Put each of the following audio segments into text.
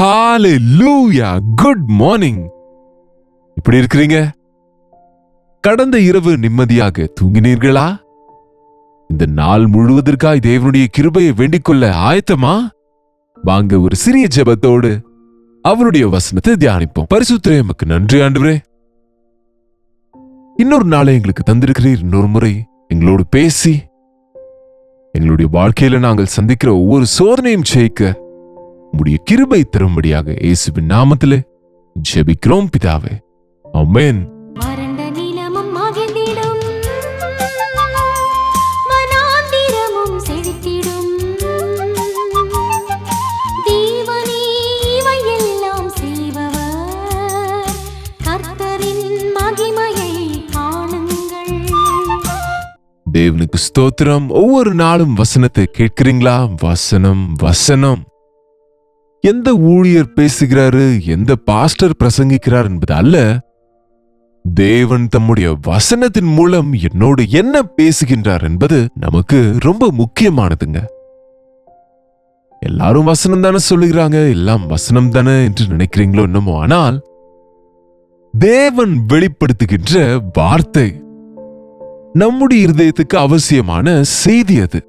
ஹalleluya, good morning. எப்படி இருக்கிறீங்க? கடந்த இரவு நிம்மதியாக தூங்கினீர்களா? இந்த நாள் முழுவதற்காய் தேவனுடைய கிருபையை வேண்டிக் கொள்ள ஆயத்தமா? வாங்க ஒரு சிறிய ஜெபத்தோடு அவருடைய வசனத்தை தியானிப்போம். பரிசுத்தரே, எமக்கு நன்றி ஆண்டவரே. இன்னொரு நாளை எங்களுக்கு தந்திருக்கிறீர். இன்னொரு முறை எங்களோடு பேசி எங்களுடைய வாழ்க்கையில நாங்கள் சந்திக்கிற ஒவ்வொரு சோதனையும் ஜெயிக்க உம்முடைய கிருபை தரும்படியாக இயேசுவின் நாமத்திலே ஜெபிக்கிறோம் பிதாவே, ஆமென். தேவனுக்கு ஸ்தோத்திரம். ஒவ்வொரு நாளும் வசனத்தை கேட்கிறீங்களா? வசனம் வசனம். எந்த ஊழியர் பேசுகிறாரு, எந்த பாஸ்டர் பிரசங்கிக்கிறார் என்பது அல்ல. தேவன் தம்முடைய வசனத்தின் மூலம் என்னோடு என்ன பேசுகின்றார் என்பது நமக்கு ரொம்ப முக்கியமானதுங்க. எல்லாரும் வசனம் தானே சொல்லுகிறாங்க, எல்லாம் வசனம் தானே என்று நினைக்கிறீங்களோ என்னமோ. ஆனால் தேவன் வெளிப்படுத்துகின்ற வார்த்தை நம்முடைய இருதயத்துக்கு அவசியமான செய்தி. அது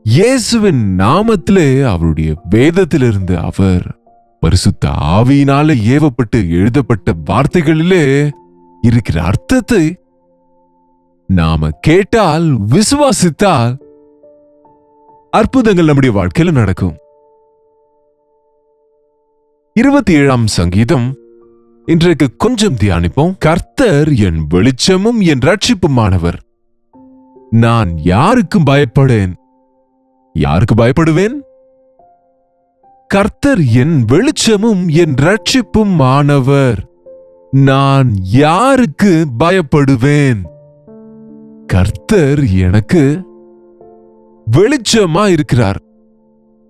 இயேசுவின் நாமத்திலே அவருடைய வேதத்திலிருந்து அவர் பரிசுத்த ஆவியினாலே ஏவப்பட்டு எழுதப்பட்ட வார்த்தைகளிலே இருக்கிற அர்த்தத்தை நாம கேட்டால், விசுவாசித்தால் அற்புதங்கள் நம்முடைய வாழ்க்கையில நடக்கும். 27ஆம் சங்கீதம் இன்றைக்கு கொஞ்சம் தியானிப்போம். கர்த்தர் என் வெளிச்சமும் என் ரட்சிப்புமானவர். நான் யாருக்கும் பயப்படேன். யாருக்கு பயப்படுவேன்? கர்த்தர் என் வெளிச்சமும் என் ரட்சிப்பும் ஆனவர். நான் யாருக்கு பயப்படுவேன்? கர்த்தர் எனக்கு வெளிச்சமா இருக்கிறார்.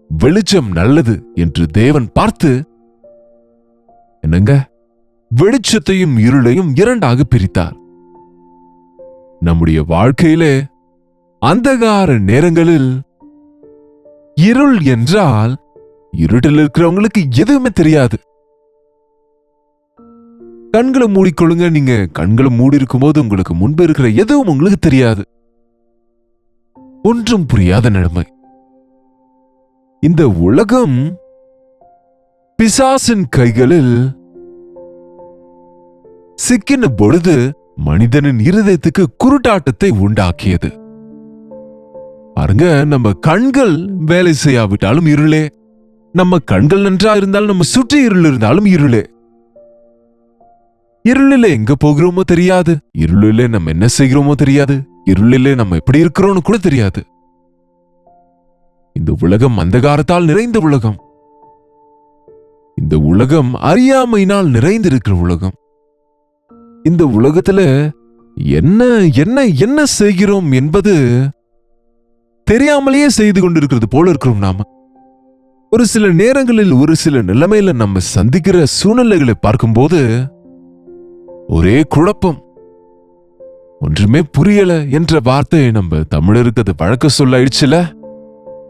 வெளிச்சம் நல்லது என்று தேவன் பார்த்து என்னங்க, வெளிச்சத்தையும் இருளையும் இரண்டாக பிரித்தார். நம்முடைய வாழ்க்கையிலே அந்தகார நேரங்களில் இருள் என்றால் இருட்டில் இருக்கிறவங்களுக்கு எதுவுமே தெரியாது. கண்களை மூடிக்கொள்ளுங்க. நீங்க கண்களை மூடி இருக்கும் போது உங்களுக்கு முன்பு இருக்கிற எதுவும் உங்களுக்கு தெரியாது. ஒன்றும் புரியாத நிலைமை. இந்த உலகம் பிசாசின் கைகளில் சிக்கின பொழுது மனிதனின் இருதயத்துக்கு குருட்டாட்டத்தை உண்டாக்கியது. பாருங்க, நம்ம கண்கள் வேலை செய்யாவிட்டாலும் இருளே. நம்ம கண்கள் நன்றா இருந்தாலும் நம்ம சுற்றி இருள் இருந்தாலும் இருளே. இருளிலே எங்க போகிறோமோ தெரியாது. இருளிலே நம்ம என்ன செய்கிறோமோ தெரியாது. இருளிலே நம்ம எப்படி இருக்கிறோம்னு கூட தெரியாது. இந்த உலகம் அந்தகாரத்தால் நிறைந்த உலகம். இந்த உலகம் அறியாமையினால் நிறைந்திருக்கிற உலகம். இந்த உலகத்துல என்ன என்ன என்ன செய்கிறோம் என்பது தெரியாமலேயே செய்து கொண்டிருக்கிறது போல இருக்கிறோம் நாம. ஒரு சில நேரங்களில் ஒரு சில நிலைமையில நம்ம சந்திக்கிற சூழ்நிலைகளை பார்க்கும்போது ஒரே குழப்பம், ஒன்றுமே புரியல என்ற வார்த்தை நம்ம தமிழருக்கு அது வழக்க சொல்ல ஆயிடுச்சுல.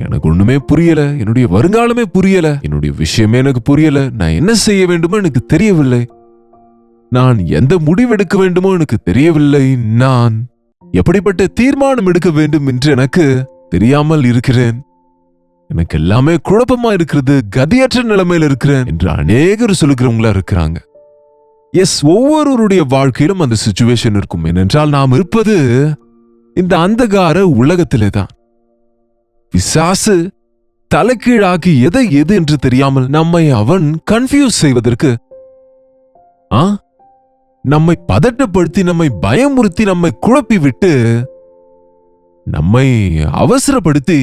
எனக்கு ஒண்ணுமே புரியல, என்னுடைய வருங்காலமே புரியல, என்னுடைய விஷயமே எனக்கு புரியல, நான் என்ன செய்ய வேண்டுமோ எனக்கு தெரியவில்லை, நான் எந்த முடிவெடுக்க வேண்டுமோ எனக்கு தெரியவில்லை, நான் எப்படிப்பட்ட தீர்மானம் எடுக்க வேண்டும் என்று எனக்கு தெரியாமல் இருக்கிறேன், எனக்கு எல்லாமே குழப்பமா இருக்கிறது, கதியற்ற நிலைமையில இருக்கிறேன் என்று அநேகர் சொல்லுகிறவங்களா இருக்கிறாங்க. எஸ், ஒவ்வொருவருடைய வாழ்க்கையிலும் அந்த சிச்சுவேஷன் இருக்கும். ஏனென்றால் நாம் இருப்பது இந்த அந்தகார உலகத்திலே தான். பிசாசு தலைகீழாக்கி எதை எது என்று தெரியாமல் நம்மை அவன் கன்ஃபியூஸ் செய்வதற்கு, நம்மை பதட்டப்படுத்தி, நம்மை பயமுறுத்தி, நம்மை குழப்பி விட்டு, நம்மை அவசரப்படுத்தி,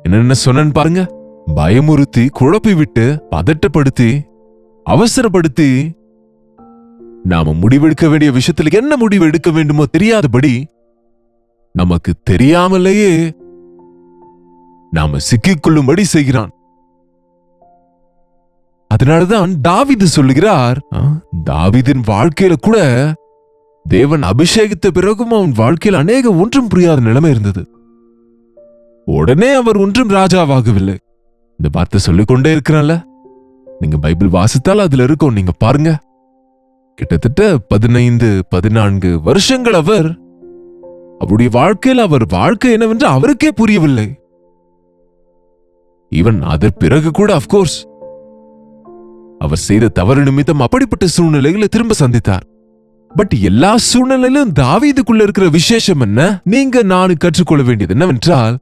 என்னென்ன சொன்னேன்னு பாருங்க, பயமுறுத்தி, குழப்பி விட்டு, பதட்டப்படுத்தி, அவசரப்படுத்தி, நாம முடிவெடுக்க வேண்டிய விஷயத்துல என்ன முடிவு எடுக்க வேண்டுமோ தெரியாதபடி நமக்கு தெரியாமலேயே நாம சிக்கிக்கொள்ளும்படி செய்கிறான். அதனாலதான் தாவீது சொல்லுகிறார், தாவீதின் வாழ்க்கையில கூட தேவன் அபிஷேகித்த பிறகும் அவன் வாழ்க்கையில் அநேக ஒன்றும் புரியாத நிலைமை இருந்தது. உடனே அவர் ஒன்றும் ராஜாவாகவில்லை. இந்த வார்த்தை சொல்லிக்கொண்டே இருக்கிறான்ல. நீங்க பைபிள் வாசித்தால் அதுல இருக்கும், நீங்க பாருங்க. கிட்டத்தட்ட 15-14 வருஷங்கள் அவருடைய வாழ்க்கையில் அவர் வாழ்க்கை என்னவென்று அவருக்கே புரியவில்லை. ஈவன் அதன் பிறகு கூட அப்கோர்ஸ் அவர் செய்த தவறு நிமித்தம் அப்படிப்பட்ட சூழ்நிலைகளை திரும்ப சந்தித்தார். பட் எல்லா சூழ்நிலையிலும் தாவீதுக்குள்ள இருக்கிற விசேஷம் என்ன? நீங்க நானு கற்றுக்கொள்ள வேண்டியது என்னவென்றால்,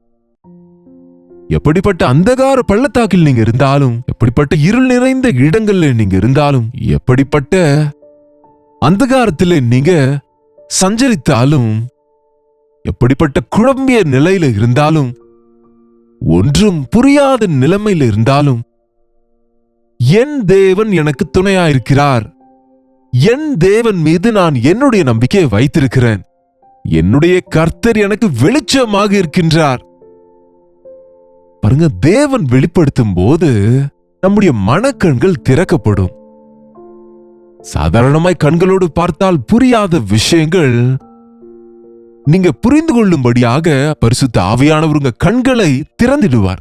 எப்படிப்பட்ட அந்தகார பள்ளத்தாக்கில் நீங்க இருந்தாலும், எப்படிப்பட்ட இருள் நிறைந்த இடங்கள்ல நீங்க இருந்தாலும், எப்படிப்பட்ட அந்தகாரத்திலே நீங்க சஞ்சரித்தாலும், எப்படிப்பட்ட குழம்பிய நிலையில இருந்தாலும், ஒன்றும் புரியாத நிலைமையில இருந்தாலும், என் தேவன் எனக்கு துணையாயிருக்கிறார். என் தேவன் மீது நான் என்னுடைய நம்பிக்கையை வைத்திருக்கிறேன். என்னுடைய கர்த்தர் எனக்கு வெளிச்சமாக இருக்கின்றார். பாருங்க, தேவன் வெளிப்படுத்தும் போது நம்முடைய மனக்கண்கள் திறக்கப்படும். சாதாரணமாய் கண்களோடு பார்த்தால் புரியாத விஷயங்கள் நீங்க புரிந்து கொள்ளும்படியாக பரிசுத்த ஆவியானவர் கண்களை திறந்திடுவார்.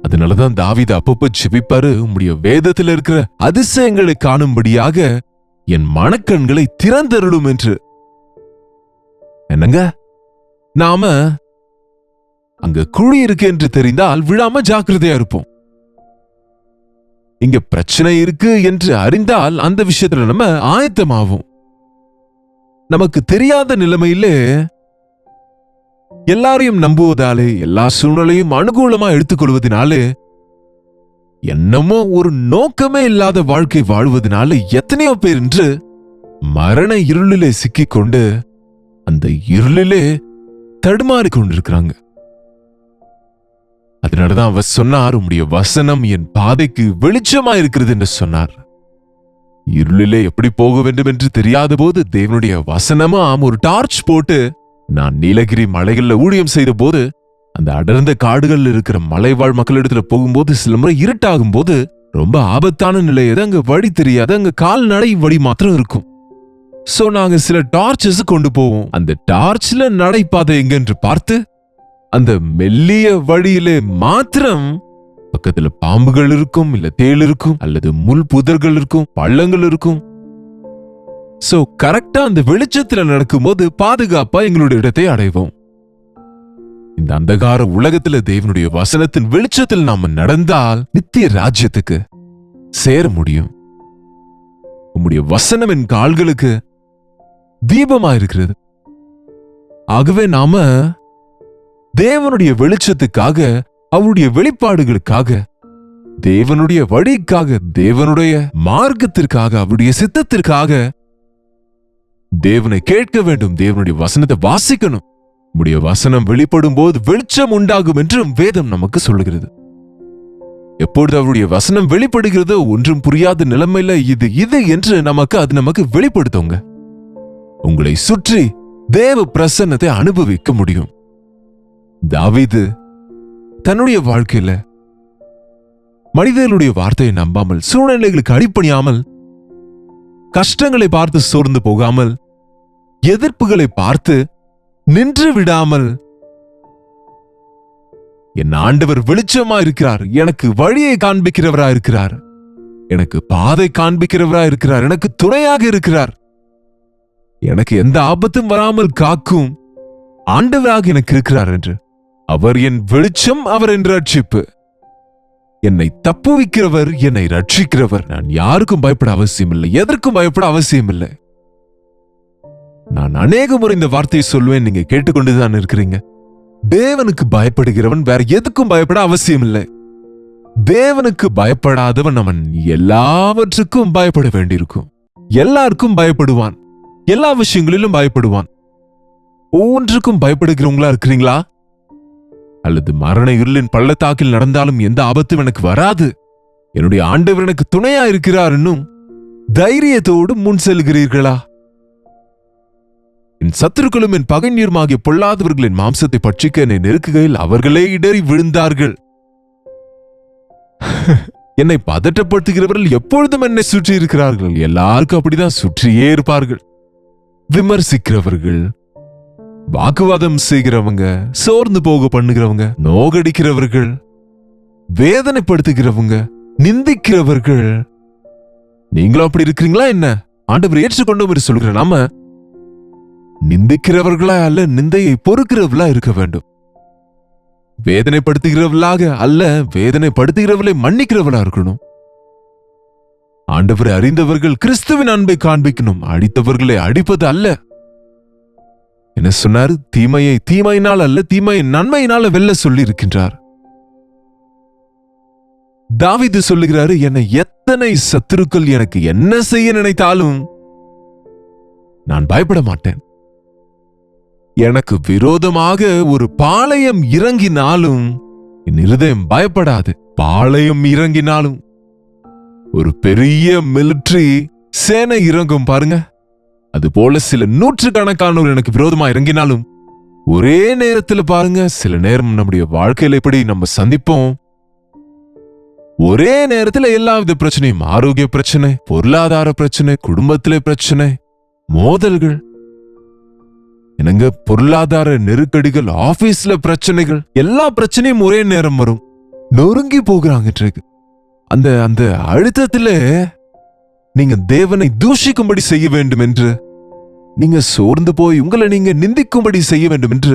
அதனாலதான் தாவீது அப்பப்ப ஜெபிப்பாரு, உம்முடைய வேதத்தில் இருக்கிற அதிசயங்களை காணும்படியாக என் மனக்கண்களை திறந்தருளும் என்று. என்னங்க, நாம அங்க குழி இருக்கு என்று தெரிந்தால் விழாம ஜாக்கிரதையா இருப்போம். இங்க பிரச்சனை இருக்கு என்று அறிந்தால் அந்த விஷயத்துல நம்ம ஆயத்தமாவோம். நமக்கு தெரியாத நிலைமையிலே எல்லாரையும் நம்புவதாலே, எல்லா சூழ்நிலையும் அனுகூலமா எடுத்துக்கொள்வதனாலே, என்னமோ ஒரு நோக்கமே இல்லாத வாழ்க்கை வாழ்வதனால எத்தனையோ பேர் இன்று மரண இருளிலே சிக்கிக் கொண்டு அந்த இருளிலே தடுமாறிக் கொண்டிருக்கிறாங்க. அதனாலதான் அவர் சொன்னார், உம்முடைய வசனம் என் பாதைக்கு வெளிச்சமா இருக்கிறது என்று சொன்னார். இருளிலே எப்படி போக வேண்டும் என்று தெரியாத போது தேவனுடைய வசனமாம் ஒரு டார்ச் போட்டு, நான் நீலகிரி மலைகள்ல ஊழியம் செய்த போது அந்த அடர்ந்த காடுகள் இருக்கிற மலைவாழ் மக்களிடத்துல போகும்போது சில முறை இருட்டாகும் போது ரொம்ப ஆபத்தான நிலை, அங்க வழி தெரியாது, அங்க கால்நடை வழி மாத்திரம் இருக்கும். சோ நாங்க சில டார்ச்சஸ் கொண்டு போவோம். அந்த டார்ச்ல நடைபாதை எங்க என்று பார்த்து, அந்த மெல்லிய வழியிலே மாத்திரம் பக்கத்துல பாம்புகள் இருக்கும், இல்ல தேள் இருக்கும், அல்லது முள் புதர்கள் இருக்கும், பள்ளங்கள் இருக்கும். சோ கரெக்டா அந்த வெளிச்சத்துல நடக்கும்போது பாதுகாப்பா எங்களுடைய இடத்தை அடைவோம். இந்த அந்தகார உலகத்துல தேவனுடைய வசனத்தின் வெளிச்சத்தில் நாம நடந்தால் நித்திய ராஜ்யத்துக்கு சேர முடியும். உம்முடைய வசனம் என் கால்களுக்கு தீபமா இருக்கிறது. ஆகவே நாம தேவனுடைய வெளிச்சத்துக்காக, அவருடைய வெளிப்பாடுகளுக்காக, தேவனுடைய வழிக்காக, தேவனுடைய மார்க்கத்திற்காக, அவருடைய சித்தத்திற்காக தேவனை கேட்க வேண்டும். தேவனுடைய வசனத்தை வாசிக்கணும். உம்முடைய வசனம் வெளிப்படும் போது வெளிச்சம் உண்டாகும் என்றும் வேதம் நமக்கு சொல்லுகிறது. எப்பொழுது அவருடைய வசனம் வெளிப்படுகிறதோ, ஒன்றும் புரியாத நிலைமையில இது என்று நமக்கு வெளிப்படுத்துங்க. உங்களை சுற்றி தேவ பிரசன்னத்தை அனுபவிக்க முடியும். தாவீது தன்னுடைய வாழ்க்கையில மனிதர்களுடைய வார்த்தையை நம்பாமல், சூழ்நிலைகளுக்கு அடிபணியாமல், கஷ்டங்களை பார்த்து சோர்ந்து போகாமல், எதிர்ப்புகளை பார்த்து நின்று விடாமல், என் ஆண்டவர் வெளிச்சமா இருக்கிறார், எனக்கு வழியை காண்பிக்கிறவரா இருக்கிறார், எனக்கு பாதை காண்பிக்கிறவரா இருக்கிறார், எனக்கு துணையாக இருக்கிறார், எனக்கு எந்த ஆபத்தும் வராமல் காக்கும் ஆண்டவராக எனக்கு இருக்கிறார் என்று, அவர் என் வெளிச்சம், அவர் என் ரட்சிப்பு, என்னை தப்புவிக்கிறவர், என்னை ரட்சிக்கிறவர். நான் யாருக்கும் பயப்பட அவசியம் இல்லை, எதற்கும் பயப்பட அவசியம் இல்லை. நான் அநேக முறை இந்த வார்த்தையை சொல்வேன், நீங்க கேட்டுக்கொண்டுதான் இருக்கிறீங்க. தேவனுக்கு பயப்படுகிறவன் வேற எதுக்கும் பயப்பட அவசியம் இல்லை. தேவனுக்கு பயப்படாதவன் அவன் எல்லாவற்றுக்கும் பயப்பட வேண்டியிருக்கும். எல்லாருக்கும் பயப்படுவான், எல்லா விஷயங்களிலும் பயப்படுவான். ஒவ்வொன்றுக்கும் பயப்படுகிறவங்களா இருக்கிறீங்களா? அல்லது மரண இருளின் பள்ளத்தாக்கில் நடந்தாலும் எந்த ஆபத்தும் எனக்கு வராது, என்னுடைய ஆண்டவர் எனக்கு துணையா இருக்கிறார் என்னும் தைரியத்தோடு முன் செல்கிறீர்களா? என் சத்துருக்களும் என் பகைஞருமாகிய பொல்லாதவர்களின் மாம்சத்தை பட்சிக்க என்னை நெருக்குகையில் அவர்களே இடறி விழுந்தார்கள். என்னை பதட்டப்படுத்துகிறவர்கள் எப்பொழுதும் என்னை சுற்றி இருக்கிறார்கள். எல்லாருக்கும் அப்படிதான் சுற்றியே இருப்பார்கள். விமர்சிக்கிறவர்கள், வாக்குவாதம் செய்கிறவங்க, சோர்ந்து போக பண்ணுகிறவங்க, நோகடிக்கிறவர்கள், வேதனைப்படுத்துகிறவங்க, நிந்திக்கிறவர்கள், நீங்களும் அப்படி இருக்கிறீங்களா என்ன? ஆண்டவர் ஏற்றுக்கொண்டோம் என்று சொல்கிற நாம நிந்திக்கிறவர்களா அல்ல, நிந்தையை பொறுக்கிறவர்களா இருக்க வேண்டும். வேதனைப்படுத்துகிறவர்களாக அல்ல, வேதனைப்படுத்துகிறவர்களை மன்னிக்கிறவர்களா இருக்கணும். ஆண்டவரை அறிந்தவர்கள் கிறிஸ்துவின் அன்பை காண்பிக்கணும், அடித்தவர்களை அடிப்பது அல்ல. என்ன சொன்னார்? தீமையை தீமையினால் அல்ல, தீமையை நன்மையினால வெல்ல சொல்லி இருக்கின்றார். தாவீது சொல்லுகிறாரு, என்னை எத்தனை சத்துருக்கள் எனக்கு என்ன செய்ய நினைத்தாலும் நான் பயப்பட மாட்டேன். எனக்கு விரோதமாக ஒரு பாளையம் இறங்கினாலும் என் இருதயம் பயப்படாது. பாளையம் இறங்கினாலும், ஒரு பெரிய மிலிட்டரி சேனை இறங்கும் பாருங்க, அது போல சில நூற்றுக்கணக்கானோர் எனக்கு விரோதமா இறங்கினாலும் ஒரே நேரத்தில் பாருங்க, சில நேரம் நம்முடைய வாழ்க்கையில எப்படி நம்ம சந்திப்போம், ஒரே நேரத்தில் எல்லா வித பிரச்சனையும், ஆரோக்கிய பிரச்சனை, பொருளாதார பிரச்சனை, குடும்பத்திலே பிரச்சனை, மோதல்கள், என்னங்க பொருளாதார நெருக்கடிகள், ஆபீஸ்ல பிரச்சனைகள், எல்லா பிரச்சனையும் ஒரே நேரம் வரும். நொறுங்கி போகிறாங்க. அந்த அந்த அழுத்தத்துல நீங்க தேவனை தூஷிக்கும்படி செய்ய வேண்டும் என்று, நீங்க சோர்ந்து போய் உங்களை நீங்க நிந்திக்கும்படி செய்ய வேண்டும் என்று,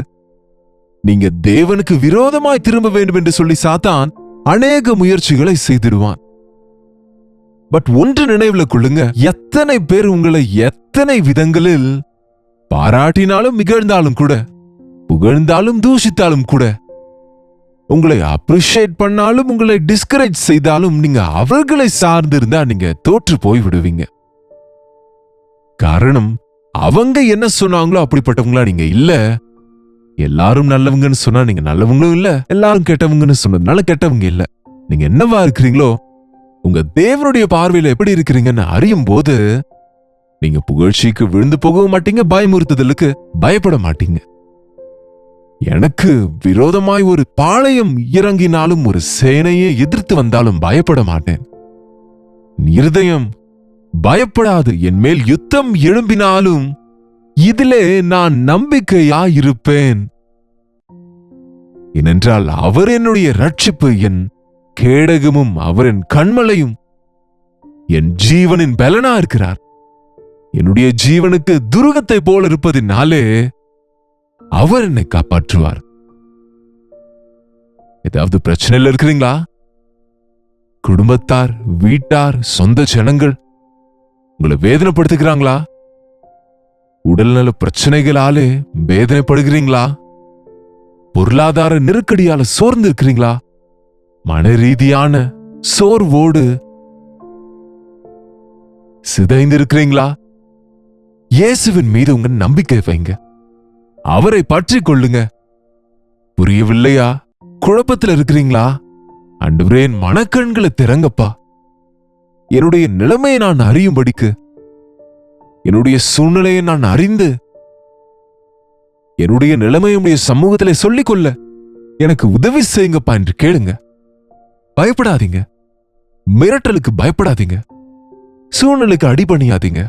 நீங்க தேவனுக்கு விரோதமாய் திரும்ப வேண்டும் என்று சொல்லி சாத்தான் அநேக முயற்சிகளை செய்திடுவான். பட் ஒன்று நினைவுல கொள்ளுங்க, எத்தனை பேர் உங்களை எத்தனை விதங்களில் பாராட்டினாலும் இகழ்ந்தாலும் கூட, புகழ்ந்தாலும் தூஷித்தாலும் கூட, உங்களை அப்ரிஷியேட் பண்ணாலும் உங்களை டிஸ்கரேஜ் செய்தாலும், நீங்க அவர்களை சார்ந்திருந்தா நீங்க தோற்று போய் விடுவீங்க. காரணம், அவங்க என்ன சொன்னாங்களோ அப்படிப்பட்டவங்களா நீங்க இல்ல. எல்லாரும் நல்லவங்கன்னு சொன்னா நீங்க நல்லவங்களும் இல்ல, எல்லாரும் கெட்டவங்கன்னு சொன்னதுனால கெட்டவங்க இல்ல. நீங்க என்னவா இருக்கிறீங்களோ, உங்க தேவனுடைய பார்வையில எப்படி இருக்கிறீங்கன்னு அறியும் போது நீங்க புகழ்ச்சிக்கு விழுந்து போகவும் மாட்டீங்க, பயமுறுத்துதலுக்கு பயப்பட மாட்டீங்க. எனக்கு விரோதமாய் ஒரு பாளையம் இறங்கினாலும், ஒரு சேனையை எதிர்த்து வந்தாலும் பயப்பட மாட்டேன். இருதயம் பயப்படாது. என் மேல் யுத்தம் எழும்பினாலும் இதிலே நான் நம்பிக்கையாயிருப்பேன். ஏனென்றால் அவர் என்னுடைய ரட்சிப்பு, என் கேடகமும் அவர் என் கண்மலையும், என் ஜீவனின் பலனா இருக்கிறார். என்னுடைய ஜீவனுக்கு துருகத்தை போல இருப்பதினாலே அவர் என்னை காப்பாற்றுவார். ஏதாவது பிரச்சனையில் இருக்கிறீங்களா? குடும்பத்தார், வீட்டார், சொந்த ஜனங்கள் உங்களை வேதனைப்படுத்துகிறாங்களா? உடல்நல பிரச்சனைகளாலே வேதனைப்படுகிறீங்களா? பொருளாதார நெருக்கடியால சோர்ந்து இருக்கிறீங்களா? மன ரீதியான சோர்வோடு சிதைந்து இருக்கிறீங்களா? இயேசுவின் மீது உங்க நம்பிக்கை வைங்க, அவரை பற்றி கொள்ளுங்க. புரியவில்லையா? குழப்பத்தில் இருக்கிறீங்களா? ஆண்டவரே, என் மனக்கண்களை திறங்கப்பா, என்னுடைய நிலைமையை நான் அறியும்படிக்கு, என்னுடைய சூழ்நிலையை நான் அறிந்து என்னுடைய நிலைமையுடைய சமூகத்திலே சொல்லிக்கொள்ள எனக்கு உதவி செய்யுங்கப்பா என்று கேளுங்க. பயப்படாதீங்க, மிரட்டலுக்கு பயப்படாதீங்க, சூழ்நிலைக்கு அடிபணியாதீங்க.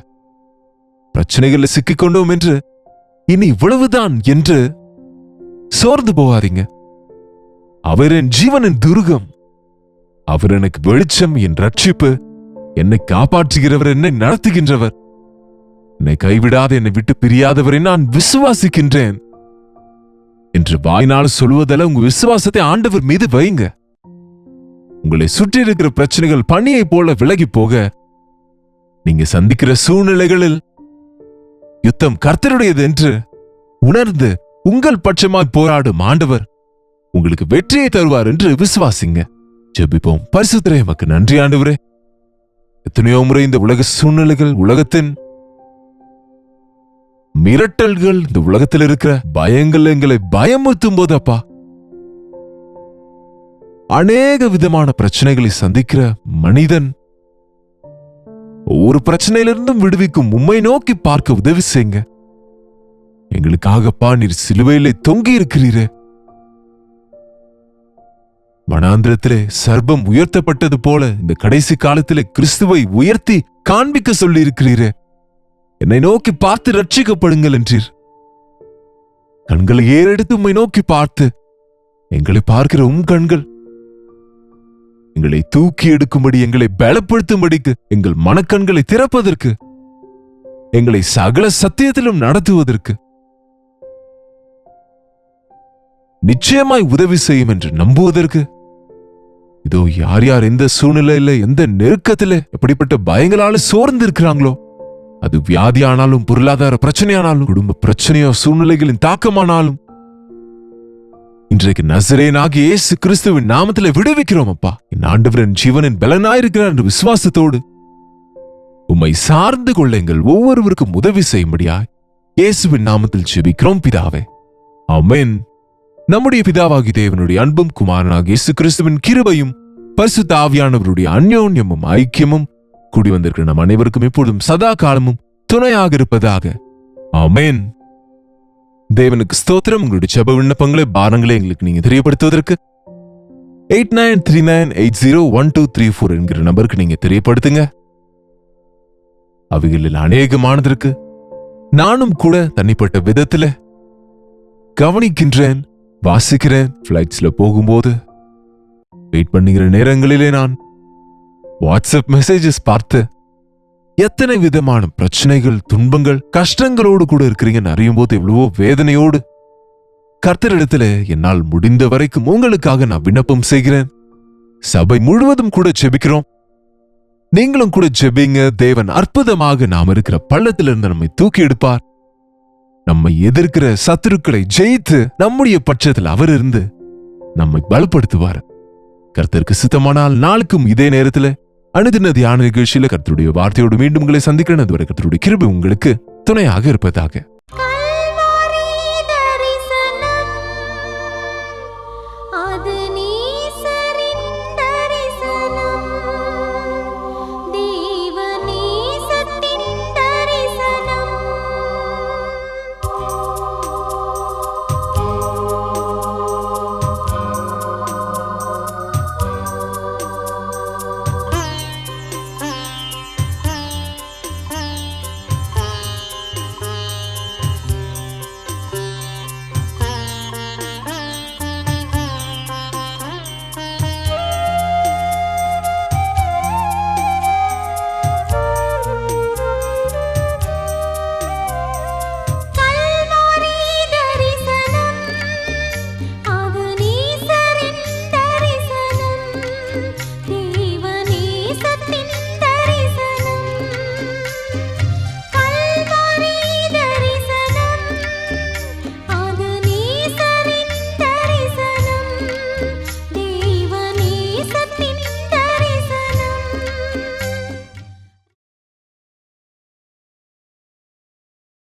பிரச்சனைகளில் சிக்கிக்கொண்டோம் என்று இனி இவ்வளவுதான் என்று சோர்ந்து போகாதீங்க. அவர் என் ஜீவனின் துருகம், அவர் எனக்கு வெளிச்சம், என் ரட்சிப்பு, என்னை காப்பாற்றுகிறவர், என்னை நடத்துகின்றவர், என்னை கைவிடாத, என்னை விட்டு பிரியாதவரை நான் விசுவாசிக்கின்றேன் என்று வாய்நாள் சொல்வதால உங்க விசுவாசத்தை ஆண்டவர் மீது வைங்க. உங்களை சுற்றி இருக்கிற பிரச்சனைகள் பனியை போல விலகி போக, நீங்க சந்திக்கிற சூழ்நிலைகளில் யுத்தம் கர்த்தருடையது என்று உணர்ந்து உங்கள் பட்சமாய் போராடும் ஆண்டவர் உங்களுக்கு வெற்றியை தருவார் என்று விசுவாசிங்க. ஜெபிப்போம். பரிசுத்தரே, எமக்கு நன்றி ஆண்டவரே. எத்தனையோ முறை இந்த உலக சூழ்நிலைகள், உலகத்தின் மிரட்டல்கள், இந்த உலகத்தில் இருக்கிற பயங்கள் எங்களை பயமுறுத்தும் போது அப்பா, அநேக விதமான பிரச்சனைகளை சந்திக்கிற மனிதன் ஒவ்வொரு பிரச்சனையிலிருந்தும் விடுவிக்கும் உம்மை நோக்கி பார்க்க உதவி செய்யுங்க. எங்களுக்காகப்பா நீர் சிலுவையிலே தொங்கி இருக்கிறீரே, வனாந்திரத்திலே சர்ப்பம் உயர்த்தப்பட்டது போல இந்த கடைசி காலத்திலே கிறிஸ்துவை உயர்த்தி காண்பிக்க சொல்லி இருக்கிறீரே. என்னை நோக்கி பார்த்து ரட்சிக்கப்படுங்கள் என்றீர். கண்களை ஏறெடுத்து உம்மை நோக்கி பார்த்து, எங்களை பார்க்கிற கண்கள் எங்களை தூக்கி எடுக்கும்படி, எங்களை பலப்படுத்தும்படிக்கு, எங்கள் மனக்கண்களை திறப்பதற்கு, எங்களை சகல சத்தியத்திலும் நடத்துவதற்கு நிச்சயமாய் உதவி செய்யும் என்று நம்புவதற்கு, இதோ யார் யார் எந்த சூழ்நிலையில, எந்த நெருக்கத்தில, எப்படிப்பட்ட பயங்களால சோர்ந்து இருக்கிறாங்களோ, அது வியாதியானாலும், பொருளாதார பிரச்சனையானாலும், குடும்ப பிரச்சனையோ, சூழ்நிலைகளின் தாக்கமானாலும், இன்றைக்கு நசரேயனாகிய இயேசு கிறிஸ்துவின் நாமத்திலே விடுவிக்கிறோம் அப்பா. என் ஆண்டவரின் ஜீவனின் பலனாயிருக்கிறார் என்ற விசுவாசத்தோடு உம்மை சார்ந்து கொள்ள எங்கள் ஒவ்வொருவருக்கும் உதவி செய்யும்படியாய் இயேசுவின் நாமத்தில் ஜெபிக்கிறோம் பிதாவே, ஆமென். நம்முடைய பிதாவாகிய தேவனுடைய அன்பும், குமாரனாகிய இயேசு கிறிஸ்துவின் கிருபையும், பரிசுத்த ஆவியானவருடைய அந்யோன்யமும் ஐக்கியமும் கூடி வந்திருக்கிற நம் அனைவருக்கும் எப்பொழுதும் சதா காலமும் துணையாக இருப்பதாக, ஆமென். தேவனுக்கு ஸ்தோத்திரம். உங்களுடைய ஜெப விண்ணப்பங்களை, பாரங்களை எங்களுக்கு நீங்க தெரியப்படுத்துவதற்கு 8939801234 என்கிற நம்பருக்கு நீங்க தெரியப்படுத்துங்க. அவைகளில் அநேகமானதற்கு நானும் கூட தனிப்பட்ட விதத்துல கவனிக்கின்றேன், வாசிக்கிறேன். பிளைட்ஸ்ல போகும்போது வெயிட் பண்ணுகிற நேரங்களிலே நான் வாட்ஸ்அப் மெசேஜஸ் பார்த்து எத்தனை விதமான பிரச்சனைகள், துன்பங்கள், கஷ்டங்களோடு கூட இருக்கிறீங்கன்னு அறியும் போது எவ்வளவோ வேதனையோடு கர்த்தரிடத்துல என்னால் முடிந்த வரைக்கும் உங்களுக்காக நான் விண்ணப்பம் செய்கிறேன். சபை முழுவதும் கூட ஜெபிக்கிறோம். நீங்களும் கூட ஜெபிங்க. தேவன் அற்புதமாக நாம் இருக்கிற பள்ளத்திலிருந்து நம்மை தூக்கி எடுப்பார். நம்மை எதிர்க்கிற சத்துருக்களை ஜெயித்து நம்முடைய பட்சத்தில் அவர் இருந்து நம்மை பலப்படுத்துவார். கர்த்தருக்கு சித்தமானால் நாளுக்கும் இதே நேரத்தில் அனுதின தியான நிகழ்ச்சியில கர்த்தருடைய வார்த்தையோடு மீண்டும் உங்களை சந்திக்கிறேன். அதுவரை கர்த்தருடைய கிருபை உங்களுக்கு துணையாக இருப்பதாக.